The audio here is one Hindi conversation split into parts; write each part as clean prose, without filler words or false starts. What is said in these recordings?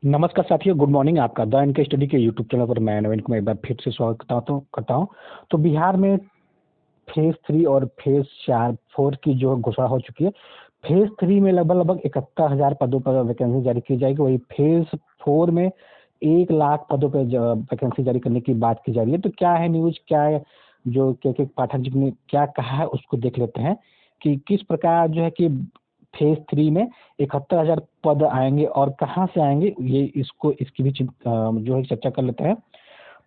नमस्कार साथियों, गुड मॉर्निंग। आपका द एनके स्टडी के यूट्यूब चैनल पर मैं नवीन को मैं एक बार फिर से स्वागत करता हूँ। तो बिहार में फेज 3 और फेज 4 की जो घोषणा हो चुकी है। फेज 3 में लगभग 71,000 पदों पर वैकेंसी जारी की जाएगी। वही फेज 4 में 1 लाख पदों पर वैकेंसी जारी करने की बात की जा रही है। तो क्या है न्यूज, क्या है जो के पाठक जी ने क्या कहा है, उसको देख लेते हैं कि किस प्रकार जो है कि फेज 3 में 71,000 पद आएंगे और कहाँ से आएंगे, ये इसकी भी जो है चर्चा कर लेते हैं।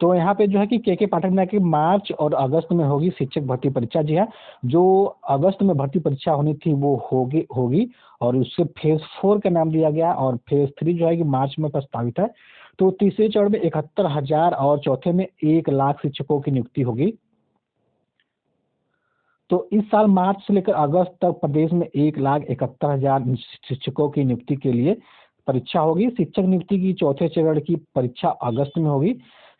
तो यहाँ पे जो है कि के पाठक ने कि मार्च और अगस्त में होगी शिक्षक भर्ती परीक्षा। जी हाँ, जो अगस्त में भर्ती परीक्षा होनी थी वो होगी और उससे फेज 4 का नाम दिया गया और फेज 3 जो है कि मार्च में प्रस्तावित है। तो तीसरे चरण में 71,000 और चौथे में 1 लाख शिक्षकों की नियुक्ति होगी। तो इस साल मार्च से लेकर अगस्त तक प्रदेश में 1,71,000 शिक्षकों की नियुक्ति के लिए परीक्षा होगी। शिक्षक नियुक्ति की चौथे चरण की परीक्षा अगस्त में होगी।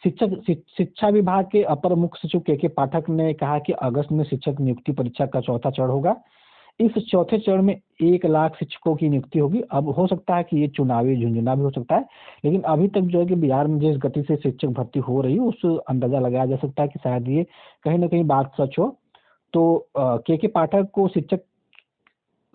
शिक्षा विभाग के अपर मुख्य सचिव के पाठक ने कहा कि अगस्त में शिक्षक नियुक्ति परीक्षा का चौथा चरण होगा। इस चौथे चरण में 1 लाख शिक्षकों की नियुक्ति होगी। अब हो सकता है कि ये चुनावी झुंझुना भी हो सकता है, लेकिन अभी तक जो है कि बिहार में जिस गति से शिक्षक भर्ती हो रही है उस अंदाजा लगाया जा सकता है कि शायद ये कहीं ना कहीं बात सच हो। तो के पाठक को शिक्षक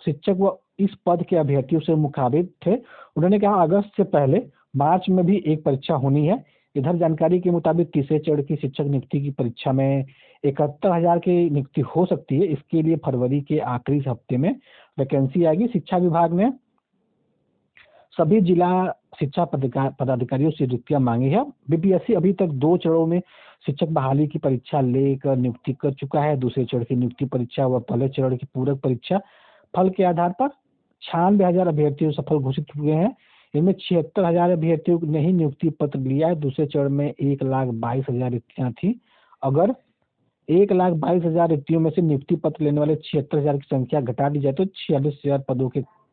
शिक्षक व इस पद के अभ्यर्थियों से मुखाबिब थे। उन्होंने कहा अगस्त से पहले मार्च में भी एक परीक्षा होनी है। इधर जानकारी के मुताबिक तीसरे चरण की शिक्षक नियुक्ति की परीक्षा में 71,000 की नियुक्ति हो सकती है। इसके लिए फरवरी के आखिरी हफ्ते में वैकेंसी आएगी। शिक्षा विभाग ने सभी जिला शिक्षा पदाधिकारियों से रिक्तियां मांगी है। बीपीएससी अभी तक 2 चरणों में शिक्षक बहाली की परीक्षा लेकर नियुक्ति कर चुका है। दूसरे चरण की नियुक्ति परीक्षा व पहले चरण की पूरक परीक्षा फल के आधार पर 96,000 अभ्यर्थियों सफल घोषित हुए हैं। इनमें 76,000 अभ्यर्थियों ने ही नियुक्ति पत्र लिया है। दूसरे चरण में 1,22,000 रिक्तियां थी। अगर 1,22,000 रिक्तियों में से नियुक्ति पत्र लेने वाले 76,000 की संख्या घटा दी जाए तो 46,000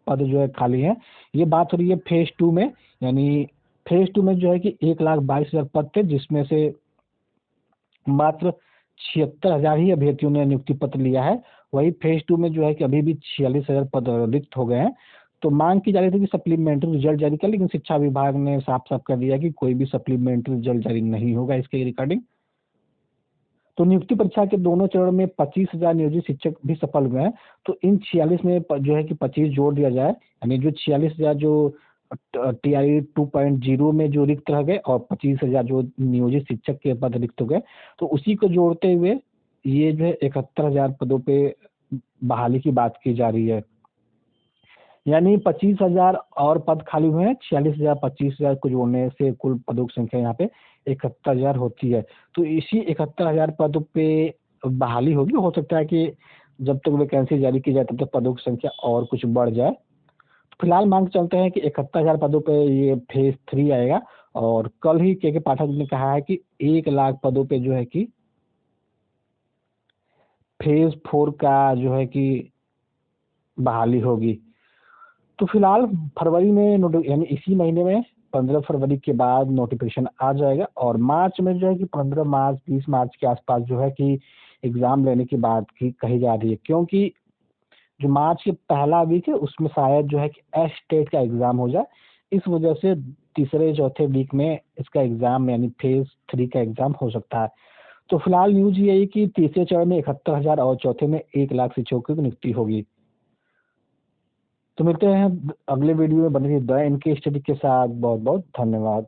पद जो है खाली हैं। ये बात हो रही है फेज 2 में। यानी फेज 2 में जो है कि 1,22,000 पद थे, जिसमें से मात्र 76,000 ही अभ्यर्थियों ने नियुक्ति पत्र लिया है। वही फेज 2 में जो है कि अभी भी 46,000 पद रिक्त हो गए हैं। तो मांग की जा रही थी कि सप्लीमेंट्री रिजल्ट जारी कर, लेकिन शिक्षा विभाग ने साफ साफ कर दिया कि कोई भी सप्लीमेंट्री रिजल्ट जारी नहीं होगा इसके रिगार्डिंग। तो नियुक्ति परीक्षा के दोनों चरण में 25,000 नियोजित शिक्षक भी सफल हुए हैं। तो इन 46 में जो है कि 25 जोड़ दिया जाए, यानी जो 46,000 जो TRE 2.0 में जो रिक्त रह गए और 25,000 जो नियोजित शिक्षक के पद रिक्त हो गए, तो उसी को जोड़ते हुए ये जो है 71,000 पदों पे बहाली की बात की जा रही है। यानी 25,000 और पद खाली हुए हैं। 46,000 25,000 को जोड़ने से कुल पदों की संख्या यहाँ पे 71,000 होती है। तो इसी 71,000 पदों पे बहाली होगी। हो सकता है कि जब तक वैकेंसी जारी की जाए तब तक पदों की संख्या और कुछ बढ़ जाए। फिलहाल मांग चलते हैं कि 71,000 पदों पे ये फेज 3 आएगा। और कल ही के पाठक ने कहा है कि 1 लाख पदों पे जो है कि फेज 4 का जो है कि बहाली होगी। तो फिलहाल फरवरी में यानी इसी महीने में 15 फरवरी के बाद नोटिफिकेशन आ जाएगा और मार्च में जो है कि 15 मार्च 20 मार्च के आसपास जो है कि एग्जाम लेने की बात की कही जा रही है, क्योंकि जो मार्च के पहला वीक है उसमें शायद जो है कि स्टेट का एग्जाम हो जाए। इस वजह से तीसरे चौथे वीक में इसका एग्जाम यानी फेज 3 का एग्जाम हो सकता है। तो फिलहाल न्यूज ये है कि तीसरे चरण में 71,000 और चौथे में 1 लाख शिक्षकों की नियुक्ति होगी। तो मिलते हैं अगले वीडियो में बने रहिए द एनके स्टडी के साथ। बहुत बहुत धन्यवाद।